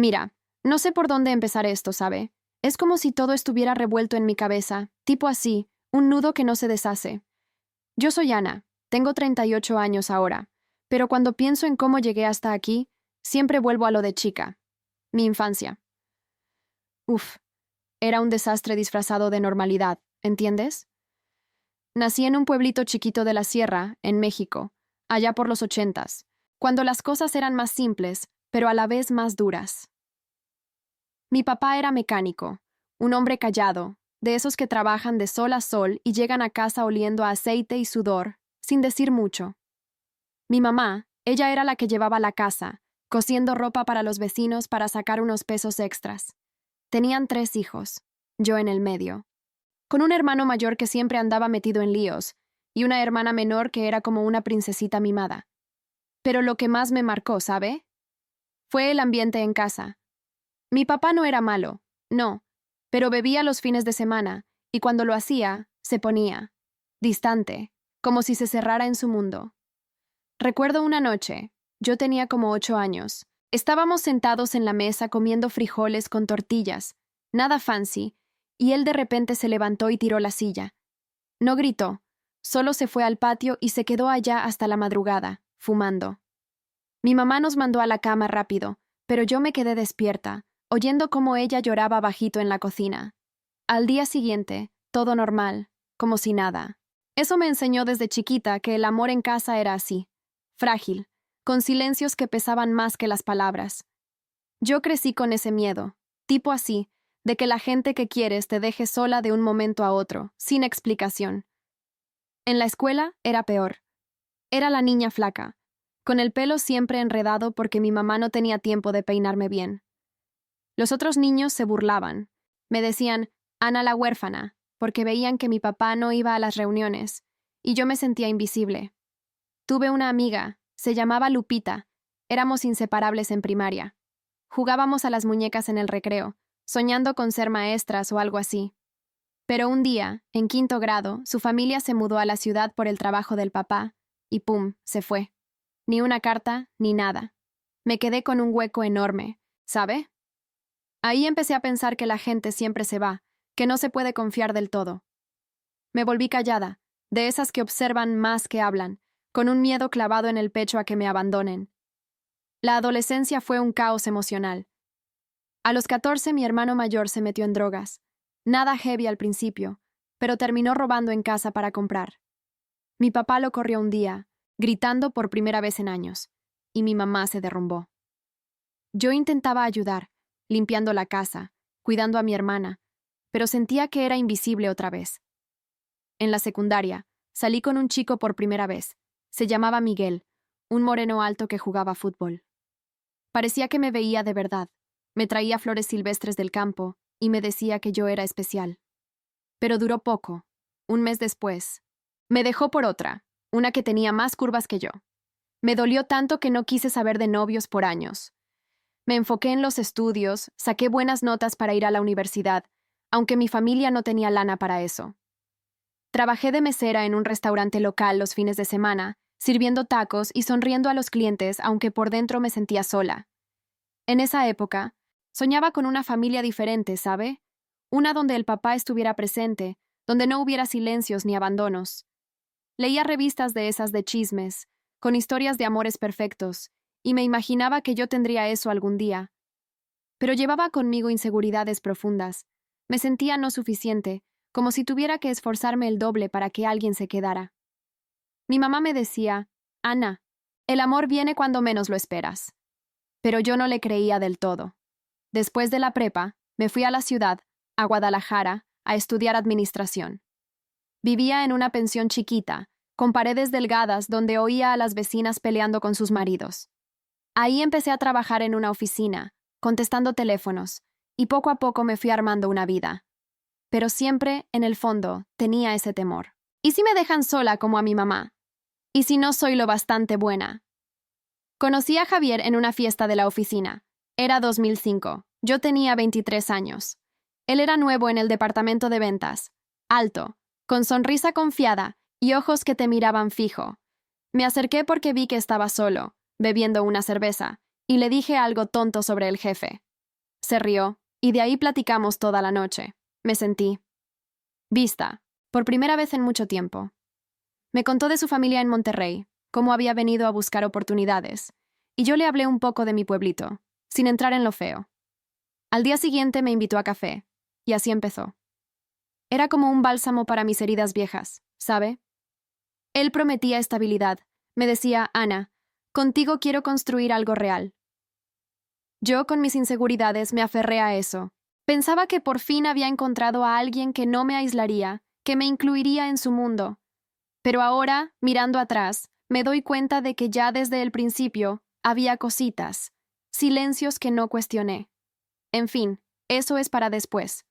Mira, no sé por dónde empezar esto, ¿sabe? Es como si todo estuviera revuelto en mi cabeza, tipo así, un nudo que no se deshace. Yo soy Ana, tengo 38 años ahora, pero cuando pienso en cómo llegué hasta aquí, siempre vuelvo a lo de chica, mi infancia. Uf, era un desastre disfrazado de normalidad, ¿entiendes? Nací en un pueblito chiquito de la sierra, en México, allá por los 80s, cuando las cosas eran más simples, pero a la vez más duras. Mi papá era mecánico, un hombre callado, de esos que trabajan de sol a sol y llegan a casa oliendo a aceite y sudor, sin decir mucho. Mi mamá, ella era la que llevaba la casa, cosiendo ropa para los vecinos para sacar unos pesos extras. Tenían 3 hijos, yo en el medio, con un hermano mayor que siempre andaba metido en líos, y una hermana menor que era como una princesita mimada. Pero lo que más me marcó, ¿sabe? Fue el ambiente en casa. Mi papá no era malo, no, pero bebía los fines de semana, y cuando lo hacía, se ponía distante, como si se cerrara en su mundo. Recuerdo una noche, yo tenía como 8 años. Estábamos sentados en la mesa comiendo frijoles con tortillas, nada fancy, y él de repente se levantó y tiró la silla. No gritó, solo se fue al patio y se quedó allá hasta la madrugada, fumando. Mi mamá nos mandó a la cama rápido, pero yo me quedé despierta, oyendo cómo ella lloraba bajito en la cocina. Al día siguiente, todo normal, como si nada. Eso me enseñó desde chiquita que el amor en casa era así, frágil, con silencios que pesaban más que las palabras. Yo crecí con ese miedo, tipo así, de que la gente que quieres te deje sola de un momento a otro, sin explicación. En la escuela era peor. Era la niña flaca, con el pelo siempre enredado porque mi mamá no tenía tiempo de peinarme bien. Los otros niños se burlaban. Me decían, Ana la huérfana, porque veían que mi papá no iba a las reuniones, y yo me sentía invisible. Tuve una amiga, se llamaba Lupita, éramos inseparables en primaria. Jugábamos a las muñecas en el recreo, soñando con ser maestras o algo así. Pero un día, en 5º grado, su familia se mudó a la ciudad por el trabajo del papá, y pum, se fue. Ni una carta, ni nada. Me quedé con un hueco enorme, ¿sabe? Ahí empecé a pensar que la gente siempre se va, que no se puede confiar del todo. Me volví callada, de esas que observan más que hablan, con un miedo clavado en el pecho a que me abandonen. La adolescencia fue un caos emocional. A los 14 mi hermano mayor se metió en drogas. Nada heavy al principio, pero terminó robando en casa para comprar. Mi papá lo corrió un día, gritando por primera vez en años, y mi mamá se derrumbó. Yo intentaba ayudar, limpiando la casa, cuidando a mi hermana, pero sentía que era invisible otra vez. En la secundaria, salí con un chico por primera vez. Se llamaba Miguel, un moreno alto que jugaba fútbol. Parecía que me veía de verdad. Me traía flores silvestres del campo y me decía que yo era especial. Pero duró poco. Un mes después, me dejó por otra, una que tenía más curvas que yo. Me dolió tanto que no quise saber de novios por años. Me enfoqué en los estudios, saqué buenas notas para ir a la universidad, aunque mi familia no tenía lana para eso. Trabajé de mesera en un restaurante local los fines de semana, sirviendo tacos y sonriendo a los clientes, aunque por dentro me sentía sola. En esa época, soñaba con una familia diferente, ¿sabe? Una donde el papá estuviera presente, donde no hubiera silencios ni abandonos. Leía revistas de esas de chismes, con historias de amores perfectos, y me imaginaba que yo tendría eso algún día. Pero llevaba conmigo inseguridades profundas. Me sentía no suficiente, como si tuviera que esforzarme el doble para que alguien se quedara. Mi mamá me decía, Ana, el amor viene cuando menos lo esperas. Pero yo no le creía del todo. Después de la prepa, me fui a la ciudad, a Guadalajara, a estudiar administración. Vivía en una pensión chiquita, con paredes delgadas donde oía a las vecinas peleando con sus maridos. Ahí empecé a trabajar en una oficina, contestando teléfonos, y poco a poco me fui armando una vida. Pero siempre, en el fondo, tenía ese temor. ¿Y si me dejan sola como a mi mamá? ¿Y si no soy lo bastante buena? Conocí a Javier en una fiesta de la oficina. Era 2005. Yo tenía 23 años. Él era nuevo en el departamento de ventas. Alto, con sonrisa confiada y ojos que te miraban fijo. Me acerqué porque vi que estaba solo, bebiendo una cerveza, y le dije algo tonto sobre el jefe. Se rió, y de ahí platicamos toda la noche. Me sentí vista, por primera vez en mucho tiempo. Me contó de su familia en Monterrey, cómo había venido a buscar oportunidades, y yo le hablé un poco de mi pueblito, sin entrar en lo feo. Al día siguiente me invitó a café, y así empezó. Era como un bálsamo para mis heridas viejas, ¿sabe? Él prometía estabilidad. Me decía, Ana, contigo quiero construir algo real. Yo, con mis inseguridades, me aferré a eso. Pensaba que por fin había encontrado a alguien que no me aislaría, que me incluiría en su mundo. Pero ahora, mirando atrás, me doy cuenta de que ya desde el principio había cositas, silencios que no cuestioné. En fin, eso es para después.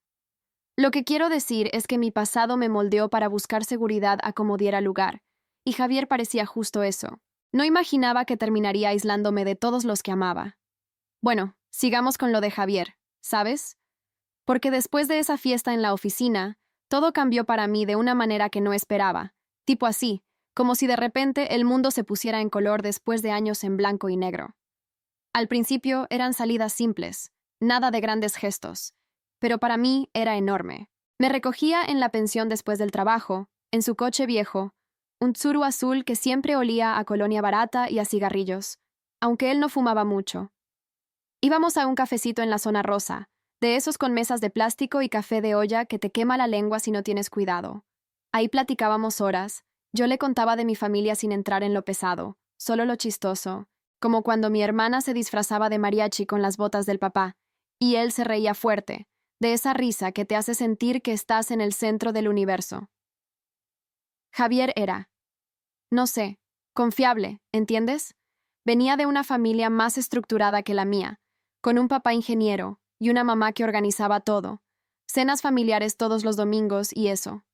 Lo que quiero decir es que mi pasado me moldeó para buscar seguridad a como diera lugar, y Javier parecía justo eso. No imaginaba que terminaría aislándome de todos los que amaba. Bueno, sigamos con lo de Javier, ¿sabes? Porque después de esa fiesta en la oficina, todo cambió para mí de una manera que no esperaba, tipo así, como si de repente el mundo se pusiera en color después de años en blanco y negro. Al principio eran salidas simples, nada de grandes gestos, pero para mí era enorme. Me recogía en la pensión después del trabajo, en su coche viejo, un Tsuru azul que siempre olía a colonia barata y a cigarrillos, aunque él no fumaba mucho. Íbamos a un cafecito en la zona rosa, de esos con mesas de plástico y café de olla que te quema la lengua si no tienes cuidado. Ahí platicábamos horas, yo le contaba de mi familia sin entrar en lo pesado, solo lo chistoso, como cuando mi hermana se disfrazaba de mariachi con las botas del papá, y él se reía fuerte, de esa risa que te hace sentir que estás en el centro del universo. Javier era, no sé, confiable, ¿entiendes? Venía de una familia más estructurada que la mía, con un papá ingeniero y una mamá que organizaba todo, cenas familiares todos los domingos y eso.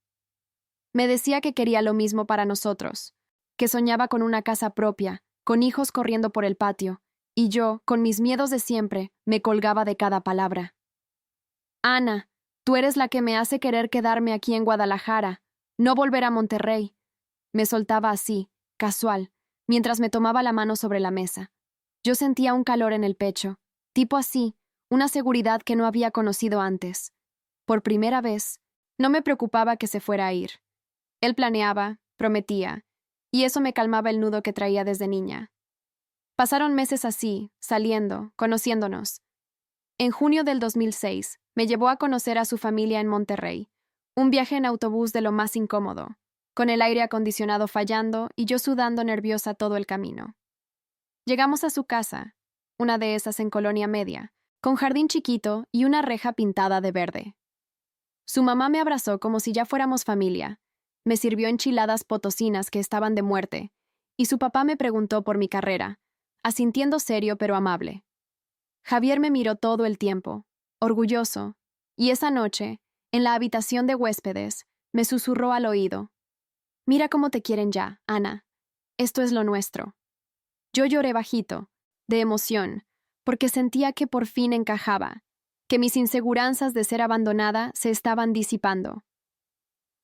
Me decía que quería lo mismo para nosotros, que soñaba con una casa propia, con hijos corriendo por el patio, y yo, con mis miedos de siempre, me colgaba de cada palabra. Ana, tú eres la que me hace querer quedarme aquí en Guadalajara, no volver a Monterrey. Me soltaba así, casual, mientras me tomaba la mano sobre la mesa. Yo sentía un calor en el pecho, tipo así, una seguridad que no había conocido antes. Por primera vez, no me preocupaba que se fuera a ir. Él planeaba, prometía, y eso me calmaba el nudo que traía desde niña. Pasaron meses así, saliendo, conociéndonos. En junio del 2006, me llevó a conocer a su familia en Monterrey, un viaje en autobús de lo más incómodo, con el aire acondicionado fallando y yo sudando nerviosa todo el camino. Llegamos a su casa, una de esas en Colonia Media, con jardín chiquito y una reja pintada de verde. Su mamá me abrazó como si ya fuéramos familia, me sirvió enchiladas potosinas que estaban de muerte, y su papá me preguntó por mi carrera, asintiendo serio pero amable. Javier me miró todo el tiempo, orgulloso, y esa noche, en la habitación de huéspedes, me susurró al oído: «Mira cómo te quieren ya, Ana. Esto es lo nuestro». Yo lloré bajito, de emoción, porque sentía que por fin encajaba, que mis inseguranzas de ser abandonada se estaban disipando.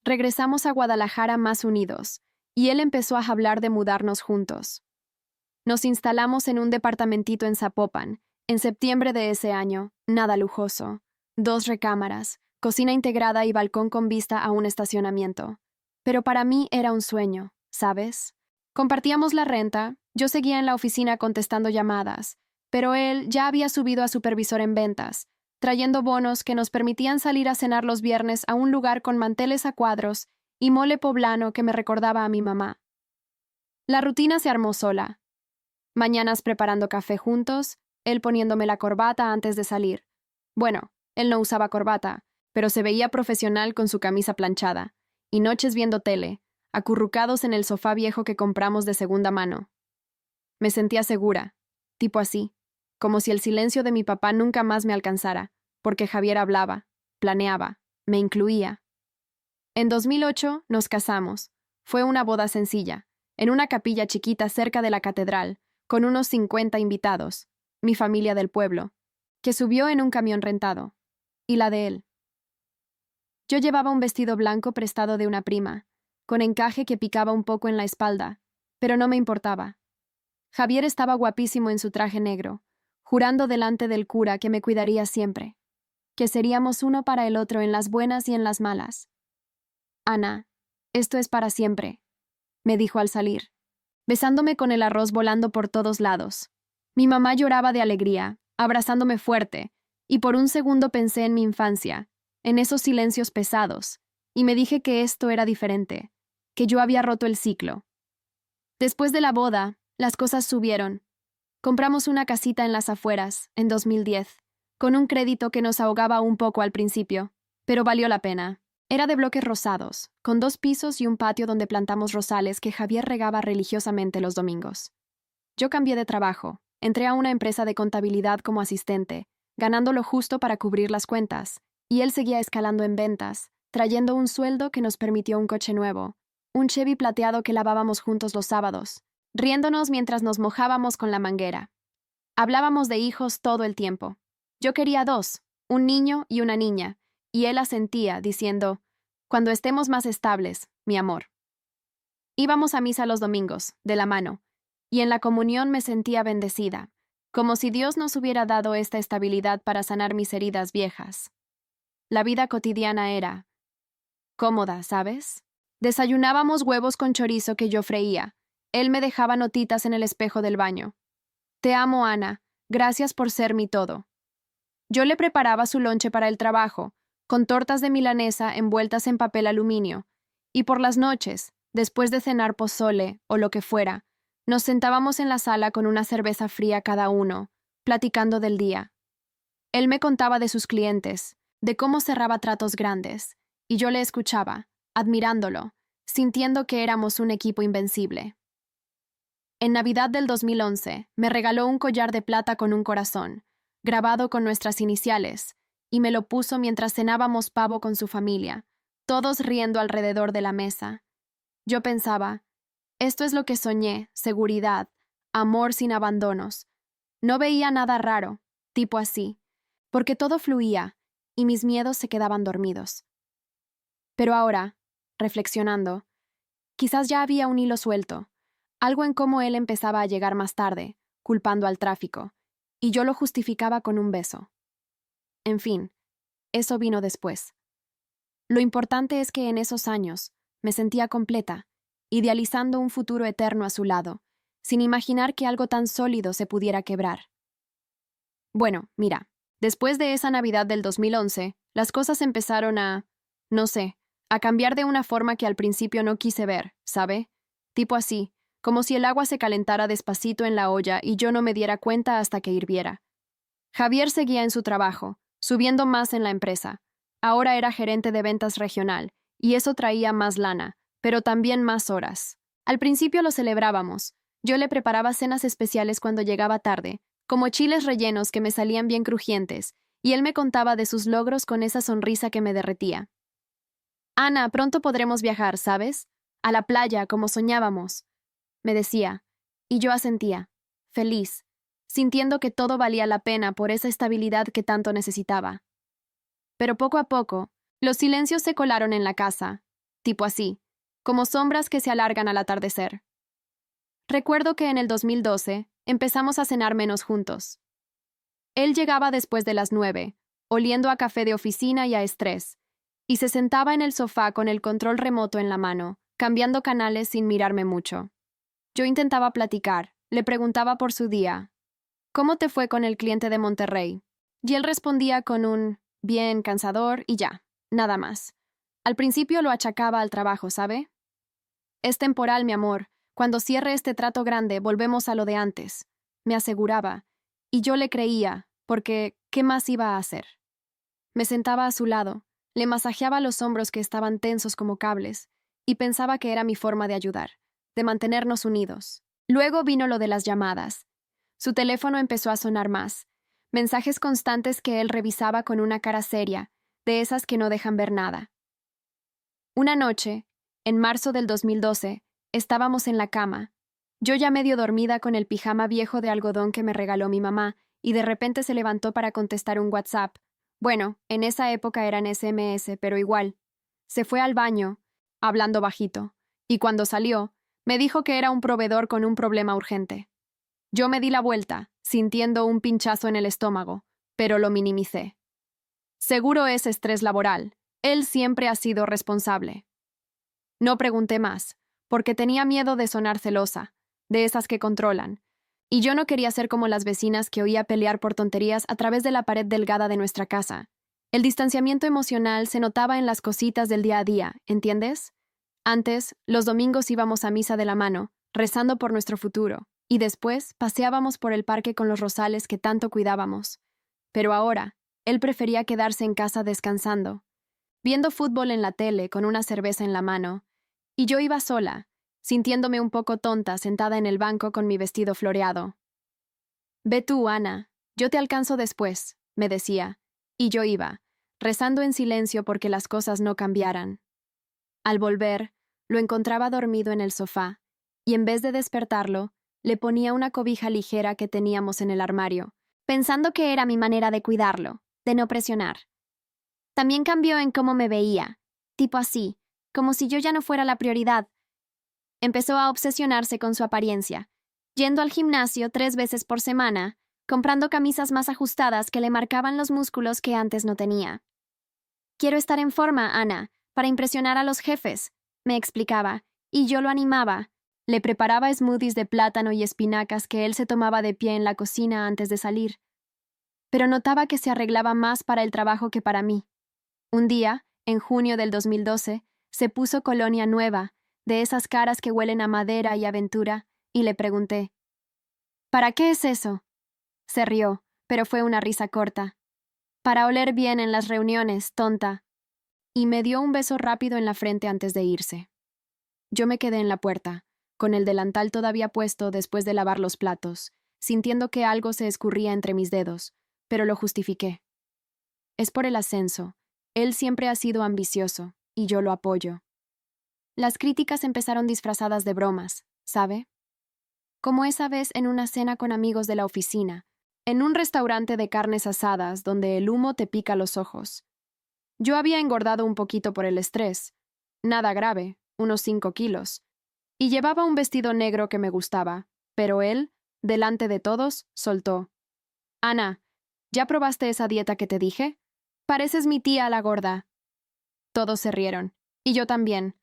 Regresamos a Guadalajara más unidos, y él empezó a hablar de mudarnos juntos. Nos instalamos en un departamentito en Zapopan, en septiembre de ese año, nada lujoso, 2 recámaras, cocina integrada y balcón con vista a un estacionamiento. Pero para mí era un sueño, ¿sabes? Compartíamos la renta, yo seguía en la oficina contestando llamadas, pero él ya había subido a supervisor en ventas, trayendo bonos que nos permitían salir a cenar los viernes a un lugar con manteles a cuadros y mole poblano que me recordaba a mi mamá. La rutina se armó sola. Mañanas preparando café juntos, él poniéndome la corbata antes de salir. Bueno, él no usaba corbata, pero se veía profesional con su camisa planchada, y noches viendo tele, acurrucados en el sofá viejo que compramos de segunda mano. Me sentía segura, tipo así, como si el silencio de mi papá nunca más me alcanzara, porque Javier hablaba, planeaba, me incluía. En 2008 nos casamos. Fue una boda sencilla, en una capilla chiquita cerca de la catedral, con unos 50 invitados, mi familia del pueblo, que subió en un camión rentado, y la de él. Yo llevaba un vestido blanco prestado de una prima, con encaje que picaba un poco en la espalda, pero no me importaba. Javier estaba guapísimo en su traje negro, jurando delante del cura que me cuidaría siempre, que seríamos uno para el otro en las buenas y en las malas. Ana, esto es para siempre, me dijo al salir, besándome con el arroz volando por todos lados. Mi mamá lloraba de alegría, abrazándome fuerte, y por un segundo pensé en mi infancia, en esos silencios pesados, y me dije que esto era diferente, que yo había roto el ciclo. Después de la boda, las cosas subieron. Compramos una casita en las afueras, en 2010, con un crédito que nos ahogaba un poco al principio, pero valió la pena. Era de bloques rosados, con 2 pisos y un patio donde plantamos rosales que Javier regaba religiosamente los domingos. Yo cambié de trabajo, entré a una empresa de contabilidad como asistente, ganando lo justo para cubrir las cuentas, y él seguía escalando en ventas, trayendo un sueldo que nos permitió un coche nuevo, un Chevy plateado que lavábamos juntos los sábados, riéndonos mientras nos mojábamos con la manguera. Hablábamos de hijos todo el tiempo. Yo quería 2, un niño y una niña, y él asentía, diciendo, «Cuando estemos más estables, mi amor». Íbamos a misa los domingos, de la mano, y en la comunión me sentía bendecida, como si Dios nos hubiera dado esta estabilidad para sanar mis heridas viejas. La vida cotidiana era cómoda, ¿sabes? Desayunábamos huevos con chorizo que yo freía. Él me dejaba notitas en el espejo del baño. «Te amo, Ana. Gracias por ser mi todo». Yo le preparaba su lonche para el trabajo, con tortas de milanesa envueltas en papel aluminio, y por las noches, después de cenar pozole o lo que fuera, nos sentábamos en la sala con una cerveza fría cada uno, platicando del día. Él me contaba de sus clientes, de cómo cerraba tratos grandes, y yo le escuchaba, admirándolo, sintiendo que éramos un equipo invencible. En Navidad del 2011, me regaló un collar de plata con un corazón, grabado con nuestras iniciales, y me lo puso mientras cenábamos pavo con su familia, todos riendo alrededor de la mesa. Yo pensaba, esto es lo que soñé, seguridad, amor sin abandonos. No veía nada raro, tipo así, porque todo fluía, y mis miedos se quedaban dormidos. Pero ahora, reflexionando, quizás ya había un hilo suelto, algo en cómo él empezaba a llegar más tarde, culpando al tráfico, y yo lo justificaba con un beso. En fin, eso vino después. Lo importante es que en esos años me sentía completa, idealizando un futuro eterno a su lado, sin imaginar que algo tan sólido se pudiera quebrar. Bueno, mira, después de esa Navidad del 2011, las cosas empezaron no sé, a cambiar de una forma que al principio no quise ver, ¿sabe? Tipo así, como si el agua se calentara despacito en la olla y yo no me diera cuenta hasta que hirviera. Javier seguía en su trabajo, subiendo más en la empresa. Ahora era gerente de ventas regional, y eso traía más lana, pero también más horas. Al principio lo celebrábamos. Yo le preparaba cenas especiales cuando llegaba tarde, como chiles rellenos que me salían bien crujientes, y él me contaba de sus logros con esa sonrisa que me derretía. «Ana, pronto podremos viajar, ¿sabes? A la playa, como soñábamos», me decía, y yo asentía, feliz, sintiendo que todo valía la pena por esa estabilidad que tanto necesitaba. Pero poco a poco, los silencios se colaron en la casa, tipo así, como sombras que se alargan al atardecer. Recuerdo que en el 2012 empezamos a cenar menos juntos. Él llegaba después de las 9, oliendo a café de oficina y a estrés, y se sentaba en el sofá con el control remoto en la mano, cambiando canales sin mirarme mucho. Yo intentaba platicar, le preguntaba por su día. «¿Cómo te fue con el cliente de Monterrey?» Y él respondía con un «bien, cansador» y ya, nada más. Al principio lo achacaba al trabajo, ¿sabe? «Es temporal, mi amor. Cuando cierre este trato grande, volvemos a lo de antes», me aseguraba, y yo le creía, porque ¿qué más iba a hacer? Me sentaba a su lado, le masajeaba los hombros que estaban tensos como cables, y pensaba que era mi forma de ayudar, de mantenernos unidos. Luego vino lo de las llamadas. Su teléfono empezó a sonar más, mensajes constantes que él revisaba con una cara seria, de esas que no dejan ver nada. Una noche, en marzo del 2012, estábamos en la cama, yo ya medio dormida con el pijama viejo de algodón que me regaló mi mamá, y de repente se levantó para contestar un WhatsApp. Bueno, en esa época eran SMS, pero igual. Se fue al baño, hablando bajito, y cuando salió, me dijo que era un proveedor con un problema urgente. Yo me di la vuelta, sintiendo un pinchazo en el estómago, pero lo minimicé. Seguro es estrés laboral. Él siempre ha sido responsable. No pregunté más, porque tenía miedo de sonar celosa, de esas que controlan, y yo no quería ser como las vecinas que oía pelear por tonterías a través de la pared delgada de nuestra casa. El distanciamiento emocional se notaba en las cositas del día a día, ¿entiendes? Antes, los domingos íbamos a misa de la mano, rezando por nuestro futuro, y después paseábamos por el parque con los rosales que tanto cuidábamos. Pero ahora, él prefería quedarse en casa descansando, viendo fútbol en la tele con una cerveza en la mano, y yo iba sola, sintiéndome un poco tonta sentada en el banco con mi vestido floreado. Ve tú, Ana, yo te alcanzo después, me decía, y yo iba, rezando en silencio porque las cosas no cambiaran. Al volver, lo encontraba dormido en el sofá, y en vez de despertarlo, le ponía una cobija ligera que teníamos en el armario, pensando que era mi manera de cuidarlo, de no presionar. También cambió en cómo me veía, tipo así, como si yo ya no fuera la prioridad. Empezó a obsesionarse con su apariencia, yendo al gimnasio 3 veces por semana, comprando camisas más ajustadas que le marcaban los músculos que antes no tenía. Quiero estar en forma, Ana, para impresionar a los jefes, me explicaba, y yo lo animaba. Le preparaba smoothies de plátano y espinacas que él se tomaba de pie en la cocina antes de salir. Pero notaba que se arreglaba más para el trabajo que para mí. Un día, en junio del 2012, se puso colonia nueva, de esas caras que huelen a madera y aventura, y le pregunté, ¿para qué es eso? Se rió, pero fue una risa corta. Para oler bien en las reuniones, tonta. Y me dio un beso rápido en la frente antes de irse. Yo me quedé en la puerta, con el delantal todavía puesto después de lavar los platos, sintiendo que algo se escurría entre mis dedos, pero lo justifiqué. Es por el ascenso. Él siempre ha sido ambicioso, y yo lo apoyo. Las críticas empezaron disfrazadas de bromas, ¿sabe? Como esa vez en una cena con amigos de la oficina, en un restaurante de carnes asadas donde el humo te pica los ojos. Yo había engordado un poquito por el estrés, nada grave, unos 5 kilos, y llevaba un vestido negro que me gustaba, pero él, delante de todos, soltó. Ana, ¿ya probaste esa dieta que te dije? Pareces mi tía la gorda. Todos se rieron, y yo también,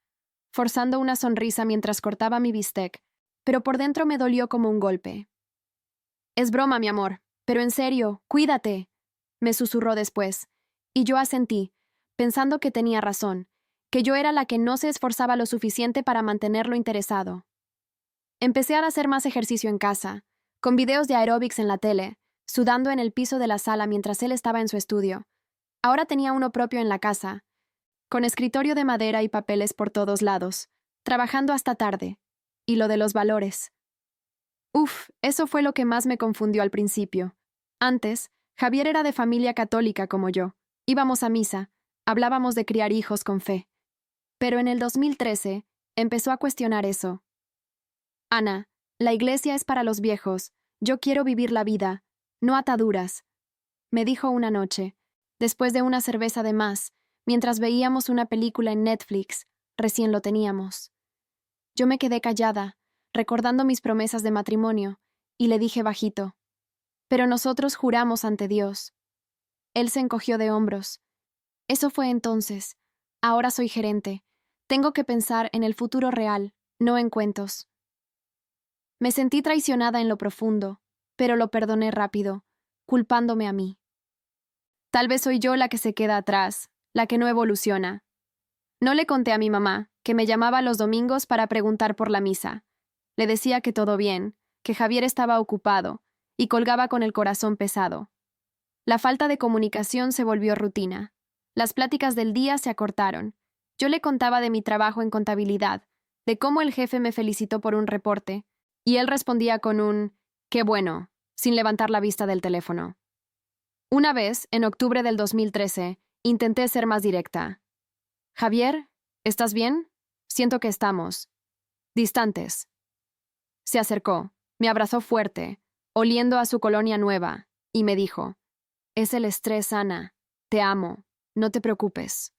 forzando una sonrisa mientras cortaba mi bistec, pero por dentro me dolió como un golpe. Es broma, mi amor, pero en serio, cuídate, me susurró después, y yo asentí, pensando que tenía razón, que yo era la que no se esforzaba lo suficiente para mantenerlo interesado. Empecé a hacer más ejercicio en casa, con videos de aeróbics en la tele, sudando en el piso de la sala mientras él estaba en su estudio. Ahora tenía uno propio en la casa, con escritorio de madera y papeles por todos lados, trabajando hasta tarde. Y lo de los valores. Uf, eso fue lo que más me confundió al principio. Antes, Javier era de familia católica como yo. Íbamos a misa, hablábamos de criar hijos con fe. Pero en el 2013, empezó a cuestionar eso. Ana, la iglesia es para los viejos. Yo quiero vivir la vida, no ataduras, me dijo una noche, después de una cerveza de más, mientras veíamos una película en Netflix, recién lo teníamos. Yo me quedé callada, recordando mis promesas de matrimonio, y le dije bajito, pero nosotros juramos ante Dios. Él se encogió de hombros. Eso fue entonces. Ahora soy gerente. Tengo que pensar en el futuro real, no en cuentos. Me sentí traicionada en lo profundo, pero lo perdoné rápido, culpándome a mí. Tal vez soy yo la que se queda atrás, la que no evoluciona. No le conté a mi mamá, que me llamaba los domingos para preguntar por la misa. Le decía que todo bien, que Javier estaba ocupado, y colgaba con el corazón pesado. La falta de comunicación se volvió rutina. Las pláticas del día se acortaron. Yo le contaba de mi trabajo en contabilidad, de cómo el jefe me felicitó por un reporte, y él respondía con un «qué bueno», sin levantar la vista del teléfono. Una vez, en octubre del 2013, intenté ser más directa. «Javier, ¿estás bien? Siento que estamos distantes». Se acercó, me abrazó fuerte, oliendo a su colonia nueva, y me dijo, «Es el estrés, Ana. Te amo. No te preocupes».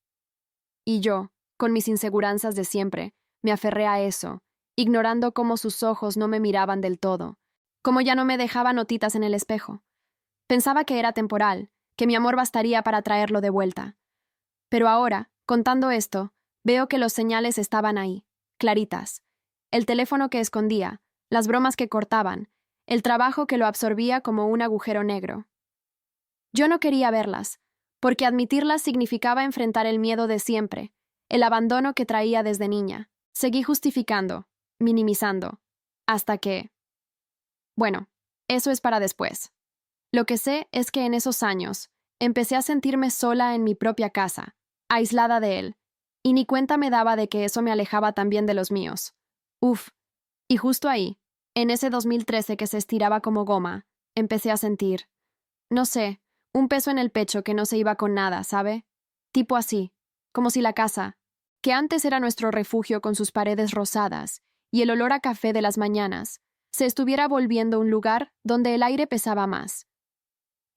Y yo, con mis inseguranzas de siempre, me aferré a eso, ignorando cómo sus ojos no me miraban del todo, como ya no me dejaba notitas en el espejo. Pensaba que era temporal, que mi amor bastaría para traerlo de vuelta. Pero ahora, contando esto, veo que los señales estaban ahí, claritas. El teléfono que escondía, las bromas que cortaban, el trabajo que lo absorbía como un agujero negro. Yo no quería verlas, porque admitirlas significaba enfrentar el miedo de siempre, el abandono que traía desde niña. Seguí justificando, minimizando, hasta que... Bueno, eso es para después. Lo que sé es que en esos años empecé a sentirme sola en mi propia casa, aislada de él, y ni cuenta me daba de que eso me alejaba también de los míos. Uf, y justo ahí, en ese 2013 que se estiraba como goma, empecé a sentir, no sé, un peso en el pecho que no se iba con nada, ¿sabe? Tipo así, como si la casa, que antes era nuestro refugio con sus paredes rosadas y el olor a café de las mañanas, se estuviera volviendo un lugar donde el aire pesaba más.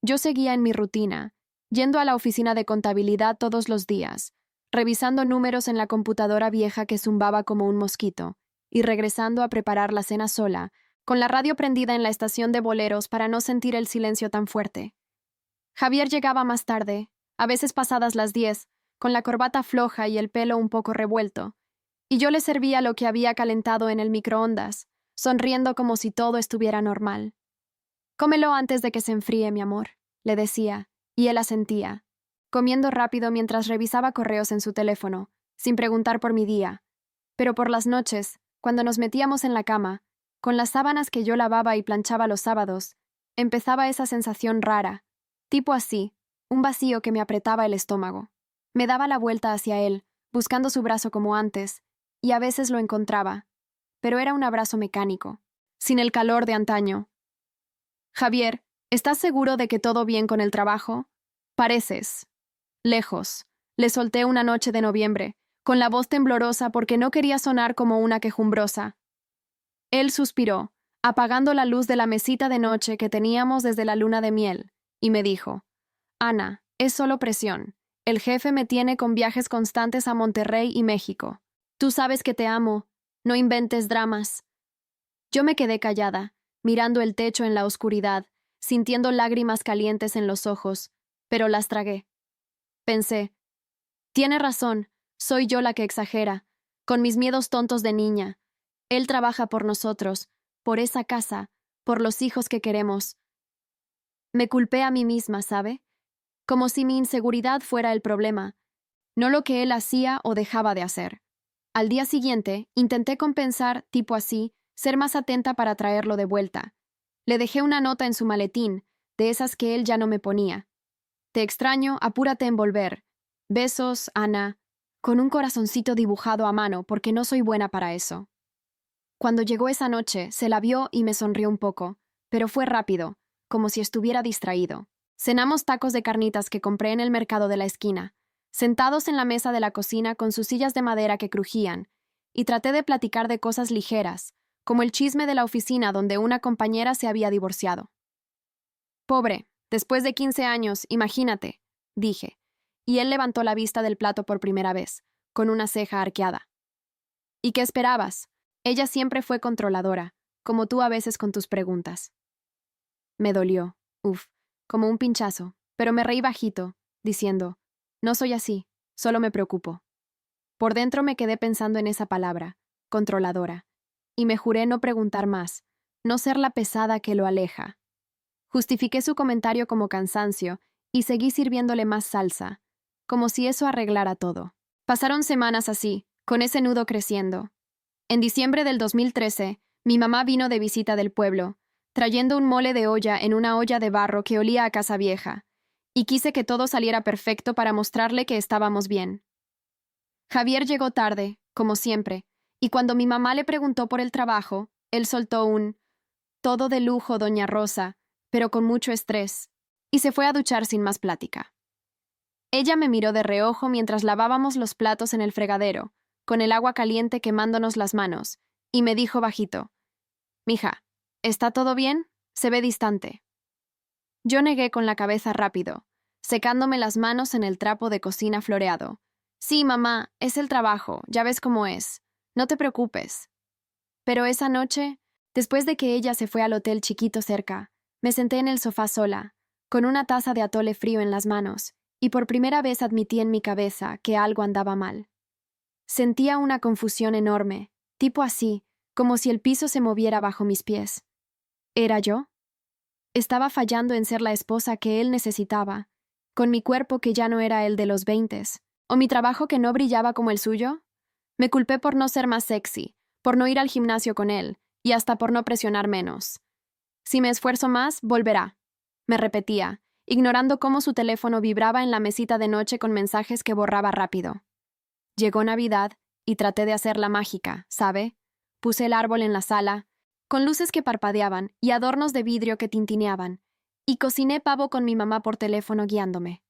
Yo seguía en mi rutina, yendo a la oficina de contabilidad todos los días, revisando números en la computadora vieja que zumbaba como un mosquito, y regresando a preparar la cena sola, con la radio prendida en la estación de boleros para no sentir el silencio tan fuerte. Javier llegaba más tarde, a veces pasadas las 10, con la corbata floja y el pelo un poco revuelto, y yo le servía lo que había calentado en el microondas, sonriendo como si todo estuviera normal. «Cómelo antes de que se enfríe, mi amor», le decía, y él asentía, comiendo rápido mientras revisaba correos en su teléfono, sin preguntar por mi día. Pero por las noches, cuando nos metíamos en la cama, con las sábanas que yo lavaba y planchaba los sábados, empezaba esa sensación rara, tipo así, un vacío que me apretaba el estómago. Me daba la vuelta hacia él, buscando su brazo como antes, y a veces lo encontraba, pero era un abrazo mecánico, sin el calor de antaño. «Javier, ¿estás seguro de que todo bien con el trabajo? Pareces lejos», le solté una noche de noviembre, con la voz temblorosa porque no quería sonar como una quejumbrosa. Él suspiró, apagando la luz de la mesita de noche que teníamos desde la luna de miel, y me dijo, «Ana, es solo presión. El jefe me tiene con viajes constantes a Monterrey y México. Tú sabes que te amo. No inventes dramas». Yo me quedé callada, mirando el techo en la oscuridad, sintiendo lágrimas calientes en los ojos, pero las tragué. Pensé, tiene razón, soy yo la que exagera, con mis miedos tontos de niña. Él trabaja por nosotros, por esa casa, por los hijos que queremos. Me culpé a mí misma, ¿sabe? Como si mi inseguridad fuera el problema, no lo que él hacía o dejaba de hacer. Al día siguiente, intenté compensar, tipo así, ser más atenta para traerlo de vuelta. Le dejé una nota en su maletín, de esas que él ya no me ponía. «Te extraño, apúrate en volver. Besos, Ana», con un corazoncito dibujado a mano porque no soy buena para eso. Cuando llegó esa noche, se la vio y me sonrió un poco, pero fue rápido, como si estuviera distraído. Cenamos tacos de carnitas que compré en el mercado de la esquina, sentados en la mesa de la cocina con sus sillas de madera que crujían, y traté de platicar de cosas ligeras, como el chisme de la oficina donde una compañera se había divorciado. «Pobre, después de 15 años, imagínate», dije, y él levantó la vista del plato por primera vez, con una ceja arqueada. «¿Y qué esperabas? Ella siempre fue controladora, como tú a veces con tus preguntas». Me dolió, como un pinchazo, pero me reí bajito, diciendo, «No soy así, solo me preocupo». Por dentro me quedé pensando en esa palabra, controladora, y me juré no preguntar más, no ser la pesada que lo aleja. Justifiqué su comentario como cansancio y seguí sirviéndole más salsa, como si eso arreglara todo. Pasaron semanas así, con ese nudo creciendo. En diciembre del 2013, mi mamá vino de visita del pueblo, trayendo un mole de olla en una olla de barro que olía a casa vieja, y quise que todo saliera perfecto para mostrarle que estábamos bien. Javier llegó tarde, como siempre, y cuando mi mamá le preguntó por el trabajo, él soltó un «todo de lujo, doña Rosa», pero con mucho estrés, y se fue a duchar sin más plática. Ella me miró de reojo mientras lavábamos los platos en el fregadero, con el agua caliente quemándonos las manos, y me dijo bajito, «Mija, ¿está todo bien? Se ve distante». Yo negué con la cabeza rápido, secándome las manos en el trapo de cocina floreado. «Sí, mamá, es el trabajo, ya ves cómo es. No te preocupes». Pero esa noche, Después de que ella se fue al hotel chiquito cerca, me senté en el sofá sola, con una taza de atole frío en las manos, y por primera vez admití en mi cabeza que algo andaba mal. Sentía una confusión enorme, tipo así, como si el piso se moviera bajo mis pies. ¿Era yo? Estaba fallando en ser la esposa que él necesitaba, con mi cuerpo que ya no era el de los 20, o mi trabajo que no brillaba como el suyo. Me culpé por no ser más sexy, por no ir al gimnasio con él, y hasta por no presionar menos. Si me esfuerzo más, volverá, me repetía, ignorando cómo su teléfono vibraba en la mesita de noche con mensajes que borraba rápido. Llegó Navidad y traté de hacerla mágica, ¿sabe? Puse el árbol en la sala, con luces que parpadeaban y adornos de vidrio que tintineaban, y cociné pavo con mi mamá por teléfono guiándome.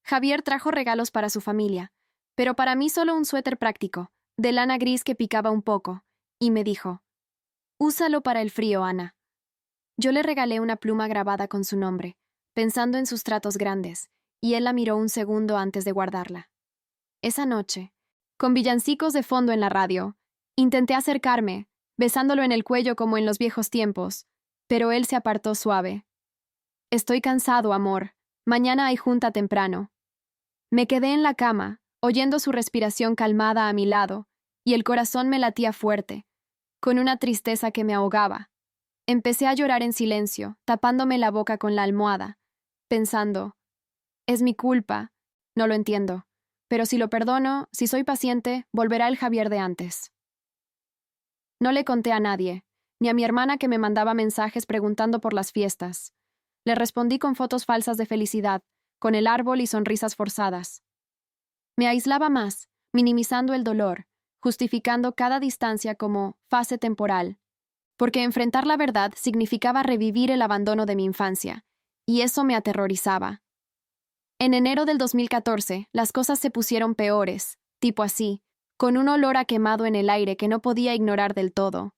Javier trajo regalos para su familia, pero para mí solo un suéter práctico, de lana gris que picaba un poco, y me dijo: «Úsalo para el frío, Ana». Yo le regalé una pluma grabada con su nombre, pensando en sus tratos grandes, y él la miró un segundo antes de guardarla. Esa noche, con villancicos de fondo en la radio, intenté acercarme, besándolo en el cuello como en los viejos tiempos, pero él se apartó suave. «Estoy cansado, amor. Mañana hay junta temprano». Me quedé en la cama, oyendo su respiración calmada a mi lado, y el corazón me latía fuerte, con una tristeza que me ahogaba. Empecé a llorar en silencio, tapándome la boca con la almohada, pensando: «Es mi culpa, no lo entiendo, pero si lo perdono, si soy paciente, volverá el Javier de antes». No le conté a nadie, ni a mi hermana que me mandaba mensajes preguntando por las fiestas. Le respondí con fotos falsas de felicidad, con el árbol y sonrisas forzadas. Me aislaba más, minimizando el dolor, justificando cada distancia como fase temporal, porque enfrentar la verdad significaba revivir el abandono de mi infancia, y eso me aterrorizaba. En enero del 2014, las cosas se pusieron peores, tipo así, con un olor a quemado en el aire que no podía ignorar del todo.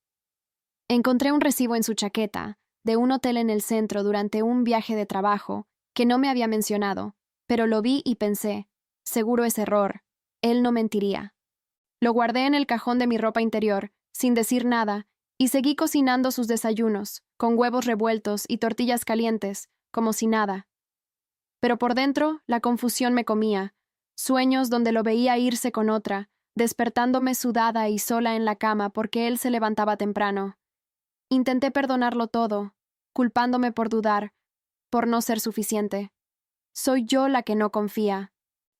Encontré un recibo en su chaqueta, de un hotel en el centro durante un viaje de trabajo, que no me había mencionado, pero lo vi y pensé: seguro es error, él no mentiría. Lo guardé en el cajón de mi ropa interior, sin decir nada, y seguí cocinando sus desayunos, con huevos revueltos y tortillas calientes, como si nada. Pero por dentro, la confusión me comía, sueños donde lo veía irse con otra, despertándome sudada y sola en la cama porque él se levantaba temprano. Intenté perdonarlo todo, culpándome por dudar, por no ser suficiente. Soy yo la que no confía,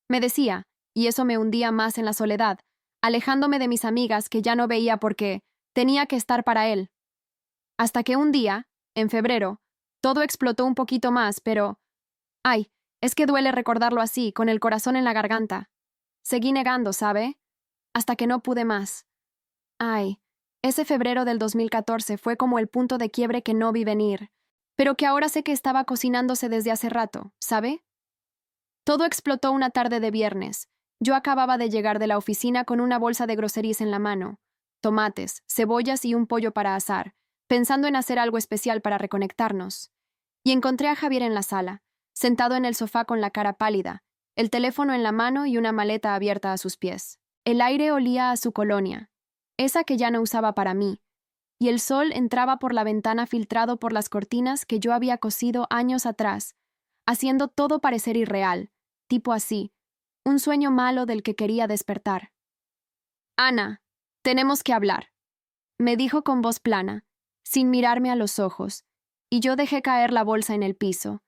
me decía, y eso me hundía más en la soledad, alejándome de mis amigas que ya no veía porque tenía que estar para él. Hasta que un día, en febrero, todo explotó un poquito más, pero... Ay, es que duele recordarlo así, con el corazón en la garganta. Seguí negando, ¿sabe? Hasta que no pude más. Ay, ese febrero del 2014 fue como el punto de quiebre que no vi venir, pero que ahora sé que estaba cocinándose desde hace rato, ¿sabe? Todo explotó una tarde de viernes. Yo acababa de llegar de la oficina con una bolsa de grocerías en la mano, tomates, cebollas y un pollo para asar, pensando en hacer algo especial para reconectarnos. Y encontré a Javier en la sala, sentado en el sofá con la cara pálida, el teléfono en la mano y una maleta abierta a sus pies. El aire olía a su colonia, esa que ya no usaba para mí, y el sol entraba por la ventana filtrado por las cortinas que yo había cosido años atrás, haciendo todo parecer irreal, tipo así, un sueño malo del que quería despertar. «Ana, tenemos que hablar», me dijo con voz plana, sin mirarme a los ojos, y yo dejé caer la bolsa en el piso,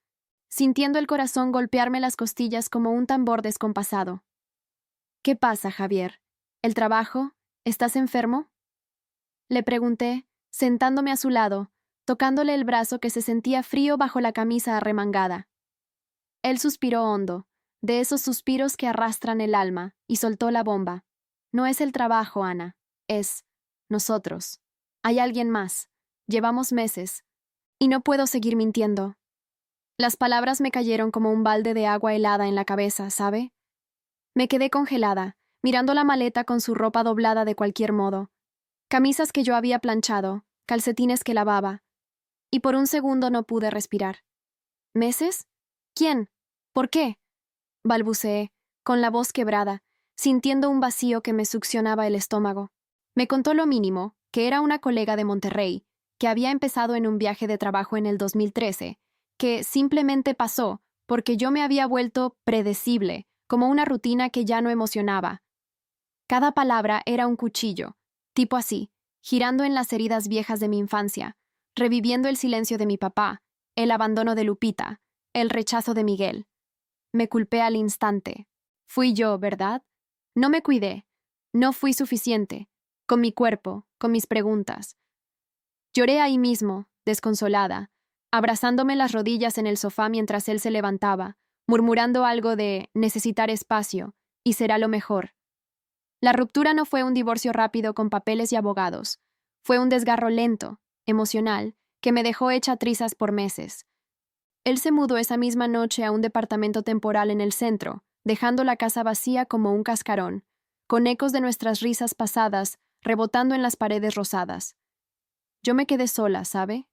sintiendo el corazón golpearme las costillas como un tambor descompasado. «¿Qué pasa, Javier? ¿El trabajo? ¿Estás enfermo?», le pregunté, sentándome a su lado, tocándole el brazo que se sentía frío bajo la camisa arremangada. Él suspiró hondo, de esos suspiros que arrastran el alma, y soltó la bomba. «No es el trabajo, Ana. Es nosotros. Hay alguien más. Llevamos meses. Y no puedo seguir mintiendo». Las palabras me cayeron como un balde de agua helada en la cabeza, ¿sabe? Me quedé congelada, mirando la maleta con su ropa doblada de cualquier modo. Camisas que yo había planchado, calcetines que lavaba. Y por un segundo no pude respirar. ¿Meses? ¿Quién? ¿Por qué?, balbuceé, con la voz quebrada, sintiendo un vacío que me succionaba el estómago. Me contó lo mínimo, que era una colega de Monterrey, que había empezado en un viaje de trabajo en el 2013, que simplemente pasó porque yo me había vuelto predecible, como una rutina que ya no emocionaba. Cada palabra era un cuchillo, tipo así, girando en las heridas viejas de mi infancia, reviviendo el silencio de mi papá, el abandono de Lupita, el rechazo de Miguel. Me culpé al instante. Fui yo, ¿verdad? No me cuidé. No fui suficiente. Con mi cuerpo, con mis preguntas. Lloré ahí mismo, desconsolada, abrazándome las rodillas en el sofá mientras él se levantaba, murmurando algo de necesitar espacio, y será lo mejor. La ruptura no fue un divorcio rápido con papeles y abogados. Fue un desgarro lento, emocional, que me dejó hecha trizas por meses. Él se mudó esa misma noche a un departamento temporal en el centro, dejando la casa vacía como un cascarón, con ecos de nuestras risas pasadas rebotando en las paredes rosadas. Yo me quedé sola, ¿sabe?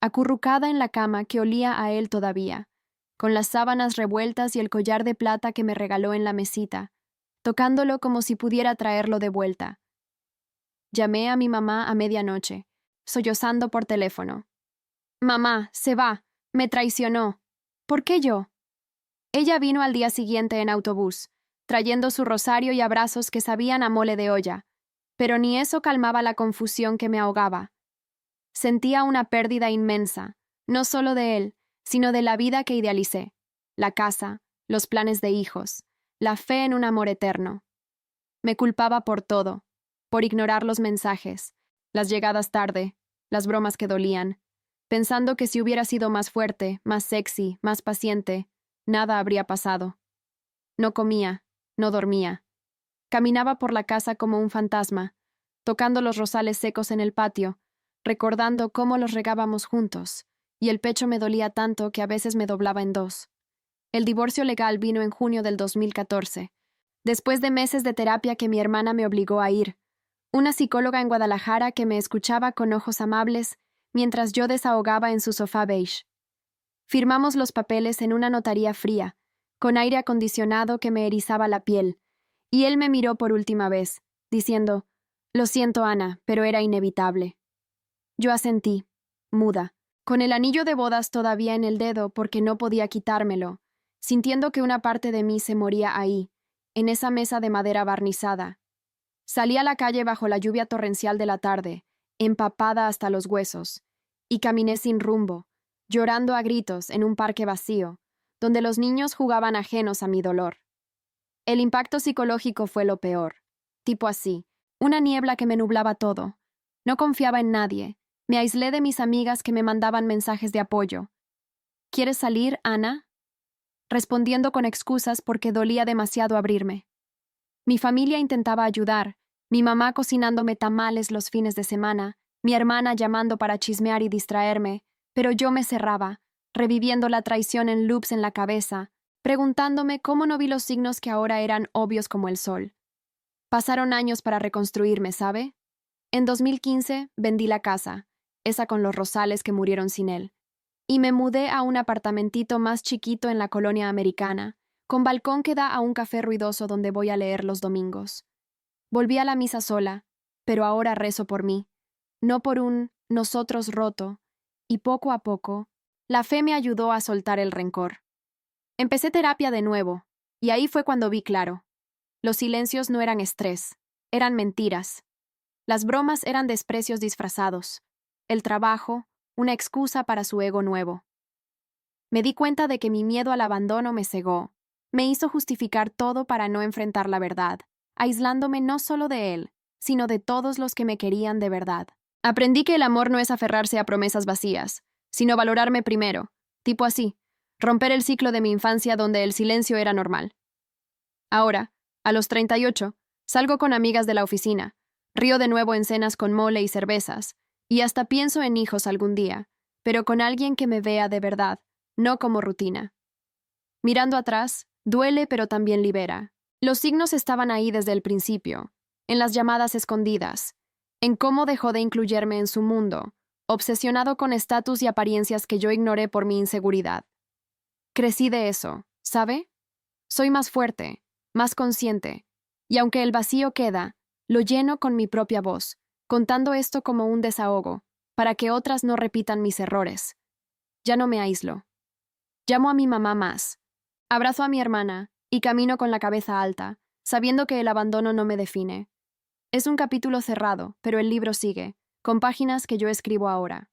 Acurrucada en la cama que olía a él todavía, con las sábanas revueltas y el collar de plata que me regaló en la mesita, tocándolo como si pudiera traerlo de vuelta. Llamé a mi mamá a medianoche, sollozando por teléfono. «Mamá, se va. Me traicionó. ¿Por qué yo?» Ella vino al día siguiente en autobús, trayendo su rosario y abrazos que sabían a mole de olla, pero ni eso calmaba la confusión que me ahogaba. Sentía una pérdida inmensa, no solo de él, sino de la vida que idealicé, la casa, los planes de hijos, la fe en un amor eterno. Me culpaba por todo, por ignorar los mensajes, las llegadas tarde, las bromas que dolían, pensando que si hubiera sido más fuerte, más sexy, más paciente, nada habría pasado. No comía, no dormía. Caminaba por la casa como un fantasma, tocando los rosales secos en el patio, recordando cómo los regábamos juntos, y el pecho me dolía tanto que a veces me doblaba en dos. El divorcio legal vino en junio del 2014, después de meses de terapia que mi hermana me obligó a ir, una psicóloga en Guadalajara que me escuchaba con ojos amables mientras yo desahogaba en su sofá beige. Firmamos los papeles en una notaría fría, con aire acondicionado que me erizaba la piel, y él me miró por última vez, diciendo, «Lo siento, Ana, pero era inevitable». Yo asentí, muda, con el anillo de bodas todavía en el dedo porque no podía quitármelo, sintiendo que una parte de mí se moría ahí, en esa mesa de madera barnizada. Salí a la calle bajo la lluvia torrencial de la tarde, empapada hasta los huesos, y caminé sin rumbo, llorando a gritos en un parque vacío, donde los niños jugaban ajenos a mi dolor. El impacto psicológico fue lo peor, tipo así, una niebla que me nublaba todo. No confiaba en nadie, me aislé de mis amigas que me mandaban mensajes de apoyo. ¿Quieres salir, Ana? Respondiendo con excusas porque dolía demasiado abrirme. Mi familia intentaba ayudar, mi mamá cocinándome tamales los fines de semana, mi hermana llamando para chismear y distraerme, pero yo me cerraba, reviviendo la traición en loops en la cabeza, preguntándome cómo no vi los signos que ahora eran obvios como el sol. Pasaron años para reconstruirme, ¿sabe? En 2015 vendí la casa, esa con los rosales que murieron sin él, y me mudé a un apartamentito más chiquito en la colonia americana, con balcón que da a un café ruidoso donde voy a leer los domingos. Volví a la misa sola, pero ahora rezo por mí, no por un nosotros roto, y poco a poco, la fe me ayudó a soltar el rencor. Empecé terapia de nuevo, y ahí fue cuando vi claro. Los silencios no eran estrés, eran mentiras. Las bromas eran desprecios disfrazados. El trabajo, una excusa para su ego nuevo. Me di cuenta de que mi miedo al abandono me cegó. Me hizo justificar todo para no enfrentar la verdad, aislándome no solo de él, sino de todos los que me querían de verdad. Aprendí que el amor no es aferrarse a promesas vacías, sino valorarme primero, tipo así, romper el ciclo de mi infancia donde el silencio era normal. Ahora, a los 38, salgo con amigas de la oficina, río de nuevo en cenas con mole y cervezas, y hasta pienso en hijos algún día, pero con alguien que me vea de verdad, no como rutina. Mirando atrás, duele pero también libera. Los signos estaban ahí desde el principio, en las llamadas escondidas, en cómo dejó de incluirme en su mundo, obsesionado con estatus y apariencias que yo ignoré por mi inseguridad. Crecí de eso, ¿sabe? Soy más fuerte, más consciente, y aunque el vacío queda, lo lleno con mi propia voz, contando esto como un desahogo, para que otras no repitan mis errores. Ya no me aíslo. Llamo a mi mamá más. Abrazo a mi hermana y camino con la cabeza alta, sabiendo que el abandono no me define. Es un capítulo cerrado, pero el libro sigue, con páginas que yo escribo ahora.